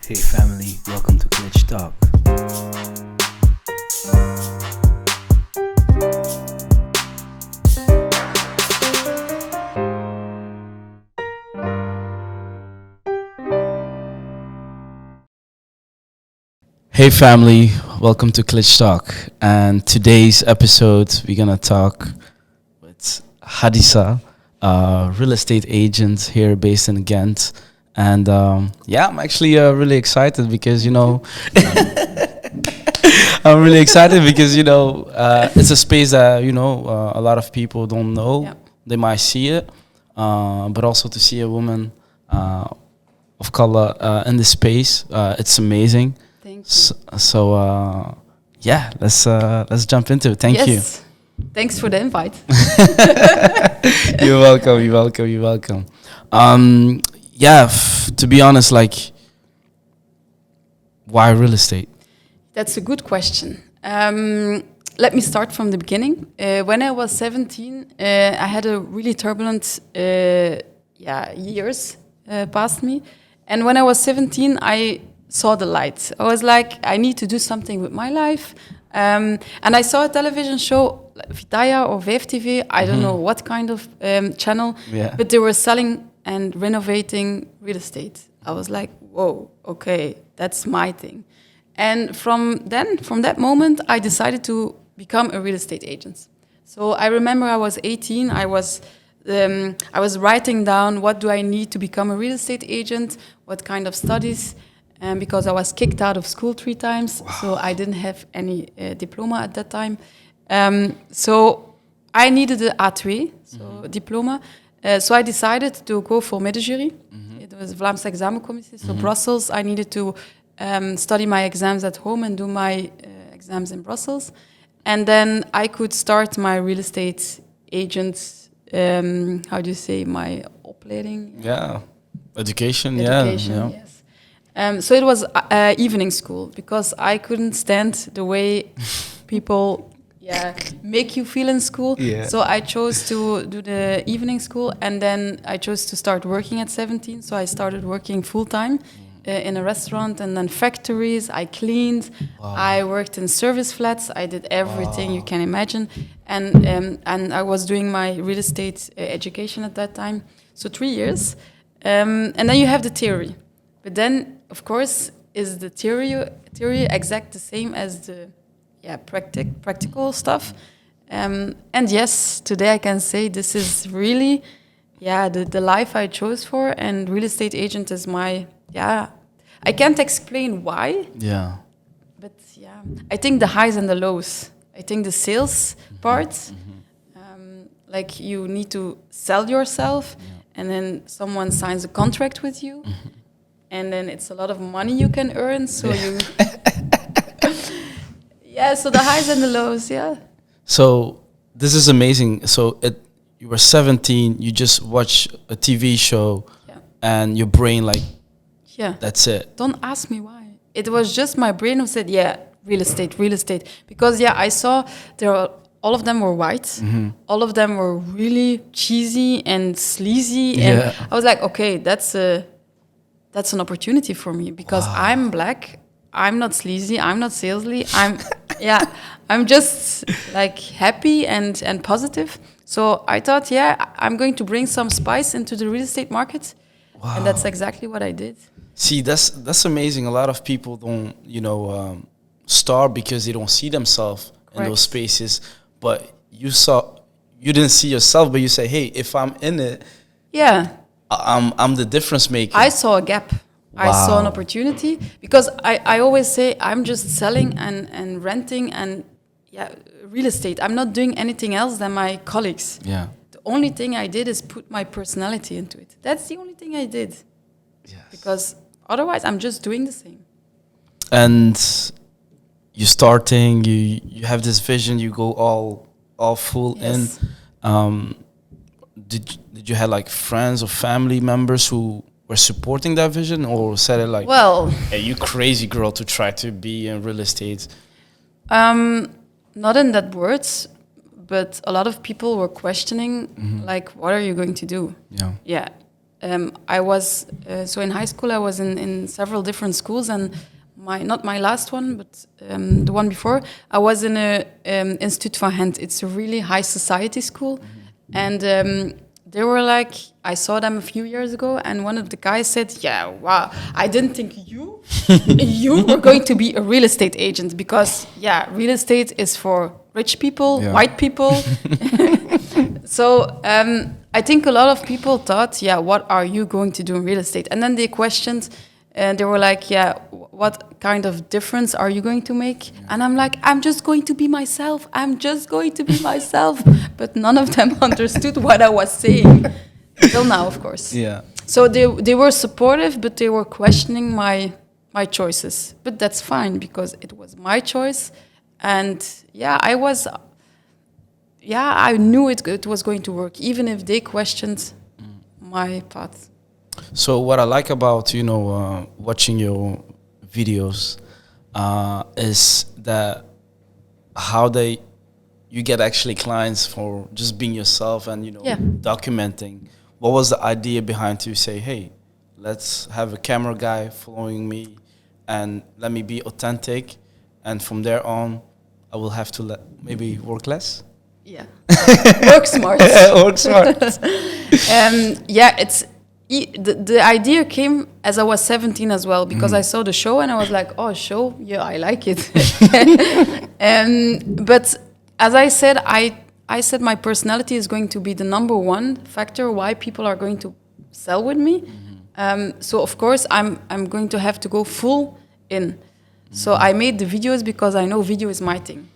Hey family, welcome to Clitch Talk. Hey family, welcome to Clitch Talk. And today's episode, we're gonna talk with Hadisa, a real estate agent here based in Ghent. And I'm actually really excited because I'm really excited because it's a space that a lot of people don't know. Yeah. They might see it, but also to see a woman of color in the space, it's amazing. Thank you. Let's jump into it. Thank you. Yes. Thanks for the invite. You're welcome. You're welcome. To be honest, why real estate? That's a good question. Let me start from the beginning. When I was 17, I had a really turbulent years past me. And when I was 17, I saw the light. I was like, I need to do something with my life. And I saw a television show, Vitaya or VFTV, I don't know what kind of channel, but they were selling and renovating real estate. I was like, whoa, okay, that's my thing. And from that moment, I decided to become a real estate agent. So I remember I was 18, I was writing down what do I need to become a real estate agent, what kind of studies, because I was kicked out of school 3 times, so I didn't have any diploma at that time. So I needed the A2, diploma. So I decided to go for middenjury. It was Vlaamse examencommissie, so Brussels. I needed to study my exams at home and do my exams in Brussels. And then I could start my real estate agent, my opleiding? Yeah, education, Yes. So it was evening school because I couldn't stand the way people make you feel in school. Yeah. So I chose to do the evening school, and then I chose to start working at 17. So I started working full-time in a restaurant and then factories. I cleaned. Wow. I worked in service flats. I did everything you can imagine. And I was doing my real estate education at that time. So 3 years. And then you have the theory. But then, of course, is the theory exact the same as the practical stuff? And yes, today I can say this is really the life I chose for, and real estate agent is my I can't explain why. Yeah. But I think the highs and the lows. I think the sales part, like you need to sell yourself, and then someone signs a contract with you. And then it's a lot of money you can earn, so you... so the highs and the lows, So this is amazing. So you were 17, you just watch a TV show, and your brain that's it. Don't ask me why. It was just my brain who said, real estate. Because, I saw all of them were white. All of them were really cheesy and sleazy. And I was like, okay, that's an opportunity for me because I'm black. I'm not sleazy. I'm not salesy. I'm just like happy and positive. So I thought, I'm going to bring some spice into the real estate market. Wow. And that's exactly what I did. See, that's amazing. A lot of people don't, start because they don't see themselves in those spaces. But you didn't see yourself, but you say, hey, if I'm in it, I'm the difference maker. I saw a gap. Wow. I saw an opportunity because I always say I'm just selling and renting and real estate. I'm not doing anything else than my colleagues. Yeah. The only thing I did is put my personality into it. That's the only thing I did. Yes. Because otherwise I'm just doing the same. And you're starting, you have this vision, you go all full in. Did you have friends or family members who were supporting that vision, or said it hey, you crazy girl to try to be in real estate? Not in that words, but a lot of people were questioning, what are you going to do? Yeah. I was so in high school. I was in several different schools, and not my last one, but the one before. I was in a Instituut van Gent. It's a really high society school, and they were like, I saw them a few years ago, and one of the guys said, "Yeah, wow, I didn't think you were going to be a real estate agent because real estate is for rich people, white people." So I think a lot of people thought, what are you going to do in real estate? And then they questioned, and they were like, what kind of difference are you going to make? And I'm like, I'm just going to be myself. I'm just going to be myself. But none of them understood what I was saying. Till now, of course. Yeah. So they were supportive, but they were questioning my choices. But that's fine, because it was my choice. And I knew it was going to work, even if they questioned my path. So what I like about, watching your videos is that you get actually clients for just being yourself and, documenting. What was the idea behind to say, hey, let's have a camera guy following me and let me be authentic. And from there on, I will have to maybe work less. Yeah. Work smart. Work smart. It's the idea came as I was 17 as well, because I saw the show and I was like, oh, show, I like it. But as I said, I said my personality is going to be the number one factor why people are going to sell with me. So of course I'm going to have to go full in. So I made the videos because I know video is my thing.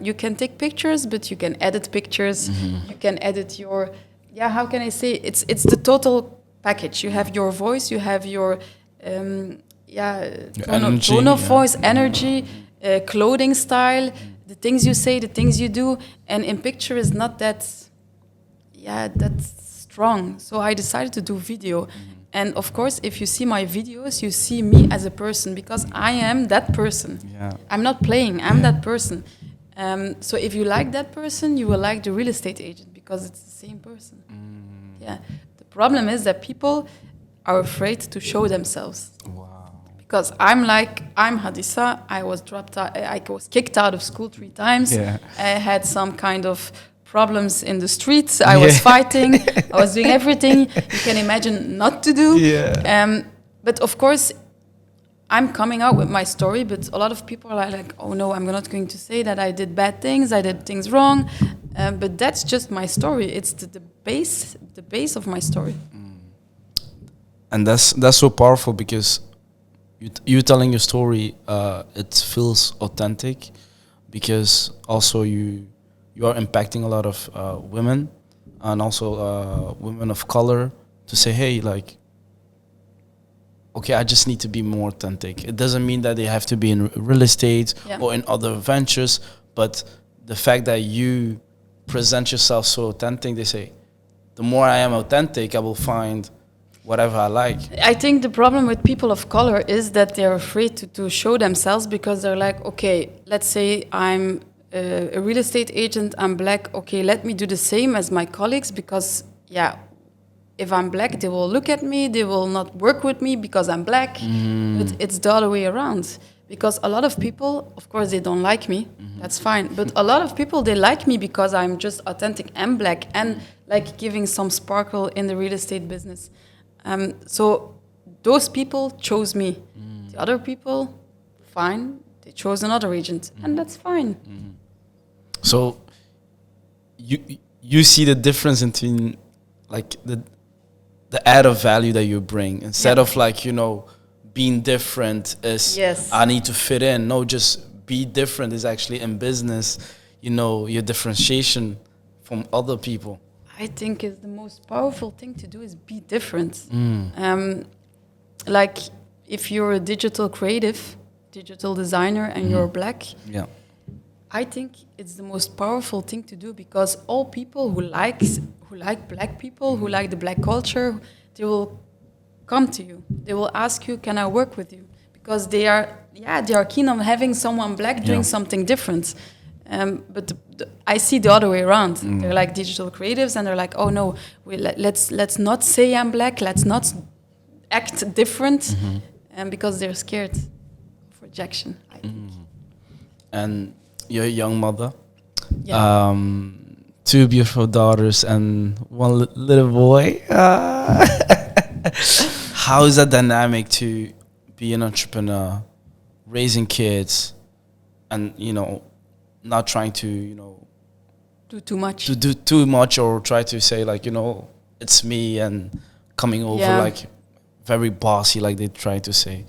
You can take pictures, but you can edit pictures. You can edit your, how can I say? It's the total package. You have your voice, you have your tone of voice, energy, clothing style, the things you say, the things you do. And in picture is not that strong. So I decided to do video. And of course, if you see my videos, you see me as a person, because I am that person. Yeah. I'm not playing, I'm that person. So if you like that person, you will like the real estate agent, because it's the same person. Yeah. The problem is that people are afraid to show themselves. Wow. Because I'm Hadisa. I was I was kicked out of school 3 times. Yeah. I had some kind of problems in the streets. I was fighting. I was doing everything you can imagine not to do. Yeah. But of course, I'm coming out with my story, but a lot of people are like, oh no, I'm not going to say that I did bad things, I did things wrong. But that's just my story. It's the base of my story. And that's so powerful, because you telling your story, it feels authentic, because also you are impacting a lot of women, and also women of color, to say, hey, like, okay, I just need to be more authentic. It doesn't mean that they have to be in real estate or in other ventures, but the fact that you present yourself so authentic, they say, the more I am authentic, I will find whatever I like. I think the problem with people of color is that they're afraid to show themselves, because they're like, okay, let's say I'm a real estate agent, I'm black, okay, let me do the same as my colleagues, because, if I'm black, they will look at me, they will not work with me because I'm black. But it's the other way around. Because a lot of people, of course, they don't like me. That's fine. But a lot of people, they like me because I'm just authentic and black and like giving some sparkle in the real estate business. So those people chose me. The other people, fine, they chose another agent. And that's fine. So you see the difference between like the added value that you bring, instead of like, being different is I need to fit in. No, just be different is actually in business, your differentiation from other people. I think is the most powerful thing to do is be different. Like if you're a digital creative, digital designer, and you're black, I think it's the most powerful thing to do, because all people who like black people, who like the black culture, they will come to you. They will ask you, can I work with you? Because they are keen on having someone black doing something different. But I see the other way around. They're like digital creatives, and they're like, oh no, let's not say I'm black. Let's not act different, because they're scared of rejection, I think. And you're a young mother. Yeah. 2 beautiful daughters and 1 little boy. How is that dynamic to be an entrepreneur, raising kids, and not trying to Do too much. to do too much or try to say like it's me and coming over like very bossy like they try to say.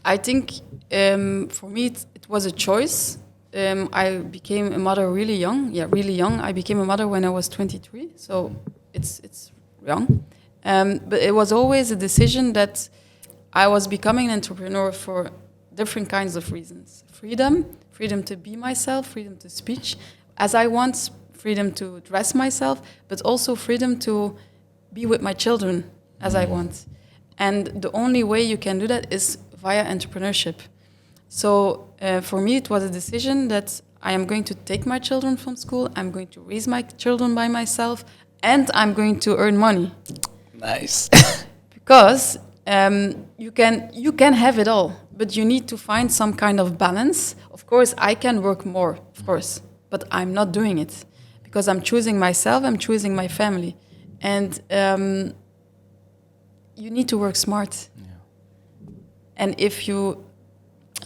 I think for me it was a choice. I became a mother really young. Yeah, really young. I became a mother when I was 23, so it's young. But it was always a decision that I was becoming an entrepreneur for different kinds of reasons. Freedom to be myself, freedom to speak as I want, freedom to dress myself, but also freedom to be with my children as I want. And the only way you can do that is via entrepreneurship. So for me, it was a decision that I am going to take my children from school, I'm going to raise my children by myself, and I'm going to earn money. Nice. Because you can have it all, but you need to find some kind of balance. Of course, I can work more, of course, but I'm not doing it because I'm choosing myself, I'm choosing my family. And you need to work smart. Yeah. And if you,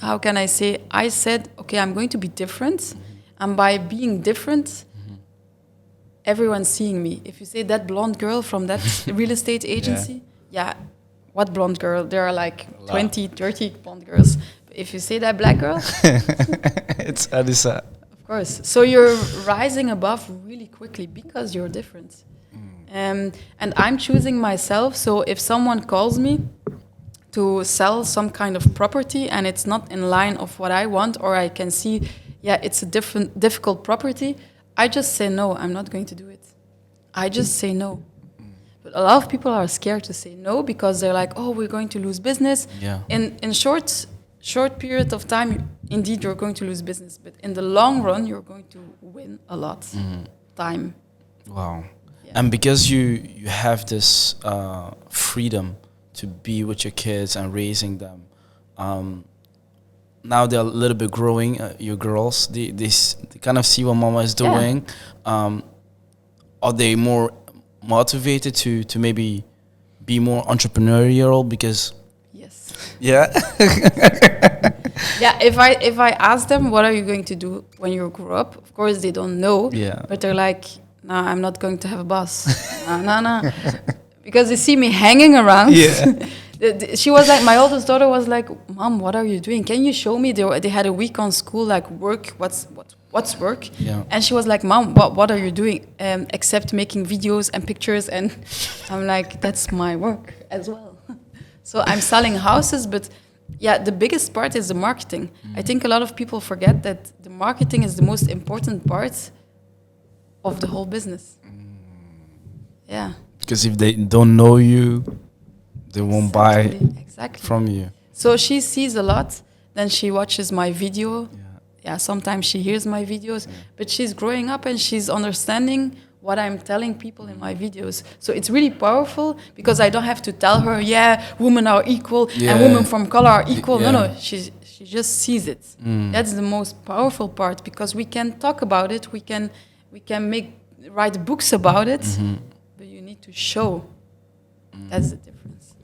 how can I say, I said, okay, I'm going to be different. And by being different, everyone's seeing me. If you say that blonde girl from that real estate agency, what blonde girl? There are like 20, 30 blonde girls. But if you say that black girl, it's Hadisa. Of course. So you're rising above really quickly because you're different. And I'm choosing myself. So if someone calls me to sell some kind of property and it's not in line of what I want, or I can see, it's a difficult property, I just say no, I'm not going to do it. I just say no. But a lot of people are scared to say no because they're like, oh, we're going to lose business. Yeah. In short period of time, indeed, you're going to lose business. But in the long run, you're going to win a lot. Time. Wow. Yeah. And because you have this freedom to be with your kids and raising them, now they're a little bit growing, your girls, they kind of see what mama is doing. Yeah. Are they more motivated to maybe be more entrepreneurial because... Yes. Yeah? Yeah, if I ask them, what are you going to do when you grow up? Of course, they don't know. Yeah. But they're like, no, I'm not going to have a boss. No. Because they see me hanging around. Yeah. She was like, my oldest daughter was like, Mom, what are you doing? Can you show me? They had a week on school, like work. What's work? Yeah. And she was like, Mom, what are you doing? Except making videos and pictures. And I'm like, that's my work as well. So I'm selling houses, but the biggest part is the marketing. I think a lot of people forget that the marketing is the most important part of the whole business. Yeah. Because if they don't know you, they won't buy from you. So she sees a lot, then she watches my video. Yeah, sometimes she hears my videos, but she's growing up and she's understanding what I'm telling people in my videos. So it's really powerful because I don't have to tell her, women are equal and women from color are equal. No, she just sees it. That's the most powerful part because we can talk about it, we can write books about it, but you need to show. That's the difference.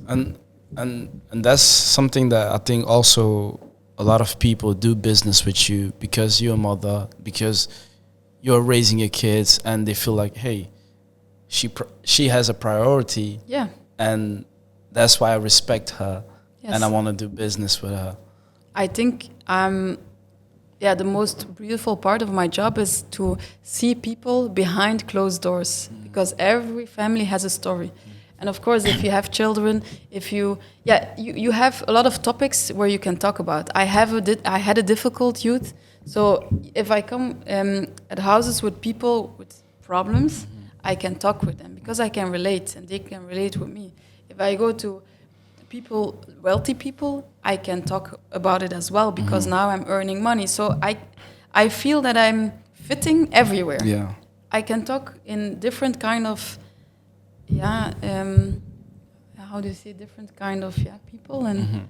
And that's something that I think also a lot of people do business with you because you're a mother, because you're raising your kids, and they feel like, hey, she has a priority, and that's why I respect her, and I want to do business with her. I think the most beautiful part of my job is to see people behind closed doors, because every family has a story. And of course, if you have children, you have a lot of topics where you can talk about. I had a difficult youth, so if I come at houses with people with problems, I can talk with them because I can relate and they can relate with me. If I go to wealthy people, I can talk about it as well because now I'm earning money. So I feel that I'm fitting everywhere. Yeah. I can talk in different kind of, how do you say, different kind of people, and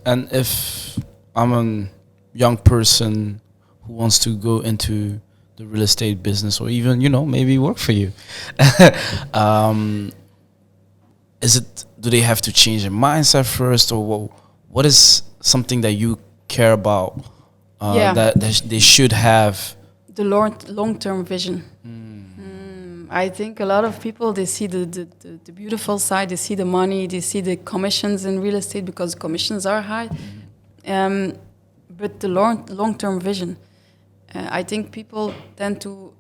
And if I'm a young person who wants to go into the real estate business, or even, maybe work for you, do they have to change their mindset first, or what is something that you care about that they should have? The long-term vision. I think a lot of people, they see the beautiful side, they see the money, they see the commissions in real estate because commissions are high. But the long-term vision, I think people tend to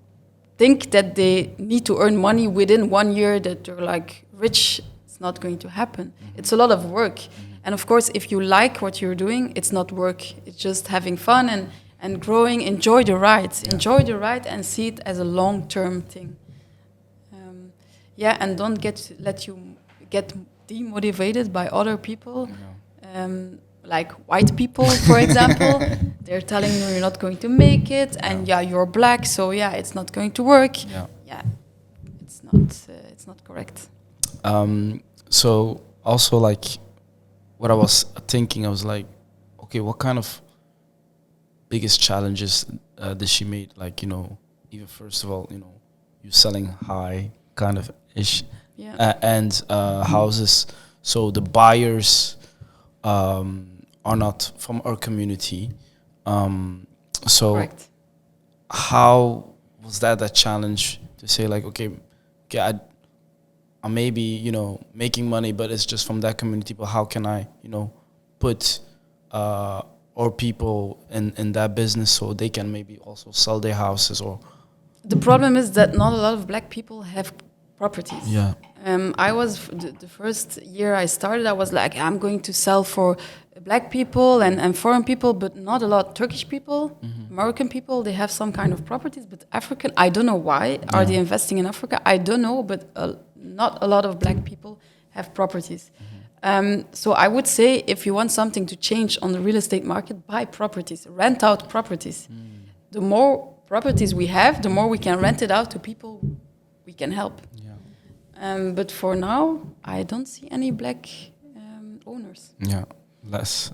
think that they need to earn money within 1 year, that they're like rich. It's not going to happen. It's a lot of work. And of course, if you like what you're doing, it's not work. It's just having fun and growing. Enjoy the ride. Enjoy the ride and see it as a long-term thing. And don't let you get demotivated by other people. Like white people, for example. They're telling you you're not going to make it, and you're black, so it's not going to work. It's not correct. So also, like, what I was thinking, I was like, okay, what kind of biggest challenges did she make? Like, even first of all, you selling high kind of ish, and houses. So the buyers are not from our community. So correct. How was that a challenge to say, like, okay, I may be, making money, but it's just from that community, but how can I, put our people in that business so they can maybe also sell their houses? Or the problem is that not a lot of black people have properties. Yeah. I was the first year I started, I was like, I'm going to sell for black people and foreign people, but not a lot. Turkish people, American people, they have some kind of properties, but African, I don't know why. Are they investing in Africa? I don't know, but not a lot of black people have properties. So I would say, if you want something to change on the real estate market, buy properties, rent out properties. The more properties we have, the more we can rent it out to people we can help. But for now, I don't see any black owners. Less.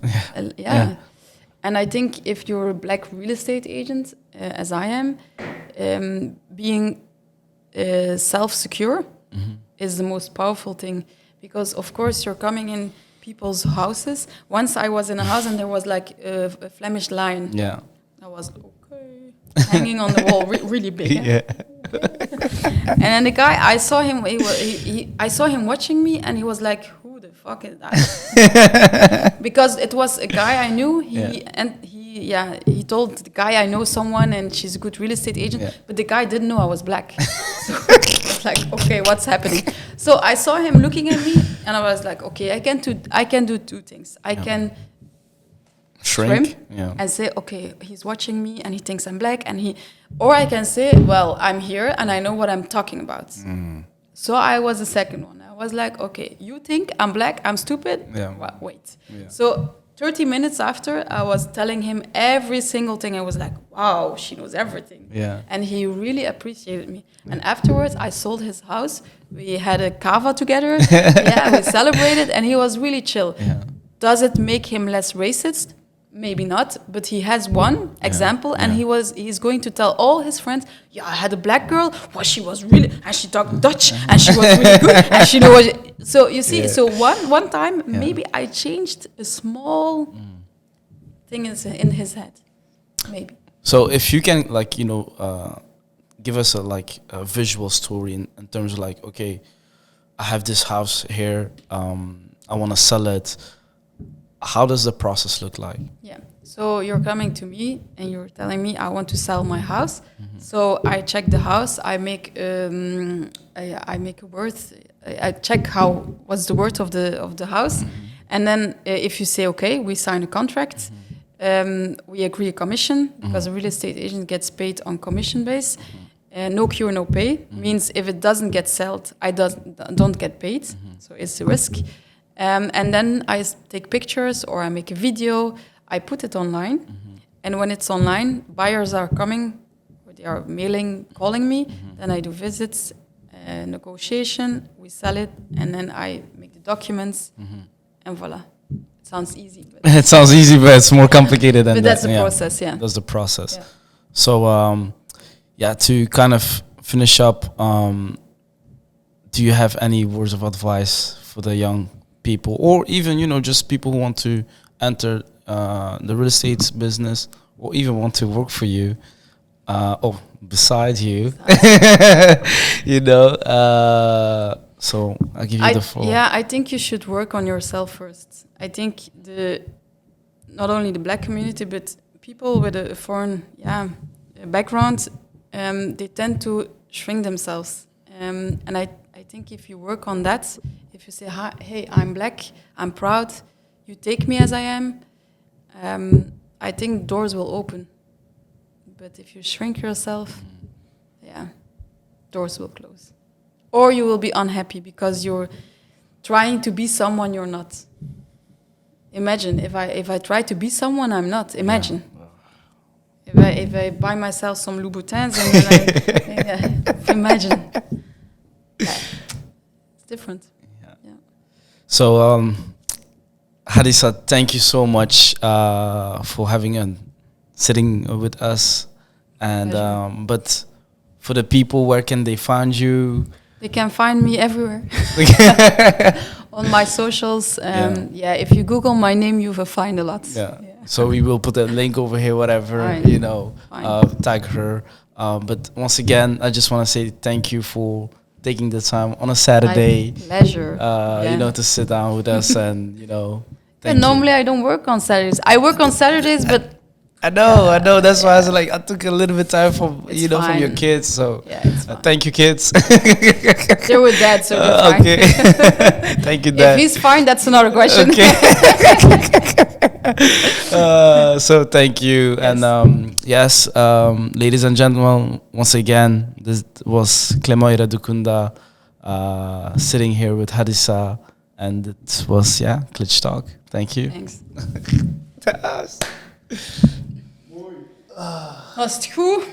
And I think if you're a black real estate agent, as I am, being self-secure is the most powerful thing. Because, of course, you're coming in people's houses. Once I was in a house and there was like a Flemish lion. I was, hanging on the wall, really big. And then the guy, I saw him. I saw him watching me, and he was like, "Who the fuck is that?" Because it was a guy I knew. He told the guy, "I know someone, and she's a good real estate agent." But the guy didn't know I was black. So I was like, "Okay, what's happening?" So I saw him looking at me, and I was like, "Okay, I can do two things. I can shrink and say, okay, he's watching me and he thinks I'm black, or I can say, well, I'm here and I know what I'm talking about." So I was the second one. I was like, okay, you think I'm black, I'm stupid? Well, wait. So 30 minutes after, I was telling him every single thing. I was like, wow, she knows everything. And he really appreciated me. And afterwards, I sold his house. We had a kava together. We celebrated, and he was really chill. Does it make him less racist? Maybe not, but he has one example, and he's going to tell all his friends, I had a black girl, she was really, and she talked Dutch, and she was really good, and she knew what. So you see, so one time, maybe I changed a small thing in his head, maybe. So if you can, like, give us a visual story in terms of, like, okay, I have this house here, I want to sell it. How does the process look like? So you're coming to me and you're telling me I want to sell my house. So I check the house. I make a worth. I check what's the worth of the house, and then if you say okay, we sign a contract. We agree a commission because a real estate agent gets paid on commission base. No cure, no pay means if it doesn't get sold, I don't get paid. So it's a risk. And then I take pictures or I make a video, I put it online, And when it's online, buyers are coming, or they are mailing, calling me. Then I do visits, negotiation, we sell it, and then I make the documents, and voila. It sounds easy. But It sounds easy, but it's more complicated than but that. that's the process, yeah. That's the process. Yeah. So, to kind of finish up, do you have any words of advice for the young people, or even, just people who want to enter the real estate business, or even want to work for you, beside you, so I give you the floor. Yeah, I think you should work on yourself first. I think not only the black community, but people with a foreign background, they tend to shrink themselves. And I think if you work on that, if you say, hey, I'm black, I'm proud, you take me as I am, I think doors will open. But if you shrink yourself, doors will close. Or you will be unhappy because you're trying to be someone you're not. Imagine if I try to be someone I'm not. Imagine. Yeah. If I buy myself some Louboutins and then imagine. Yeah. It's different. Yeah. So, Hadisa, thank you so much for sitting with us. And but for the people, where can they find you? They can find me everywhere. On my socials. If you Google my name, you will find a lot. Yeah. So we will put a link over here, whatever, Fine. tag her. But once again, I just want to say thank you for taking the time on a Saturday. My pleasure. To sit down with us and, And normally I don't work on Saturdays. I work on Saturdays, but I know. That's why I was like, I took a little bit time from from your kids. So it's fine. thank you, kids. They're with dad, so they're fine. Okay. Thank you, Dad. If he's fine, that's another question. Okay. So thank you. Yes. And ladies and gentlemen, once again, this was Clement Iradukunda sitting here with Hadisa, and it was Clitch Talk. Thank you. Thanks. Was het goed?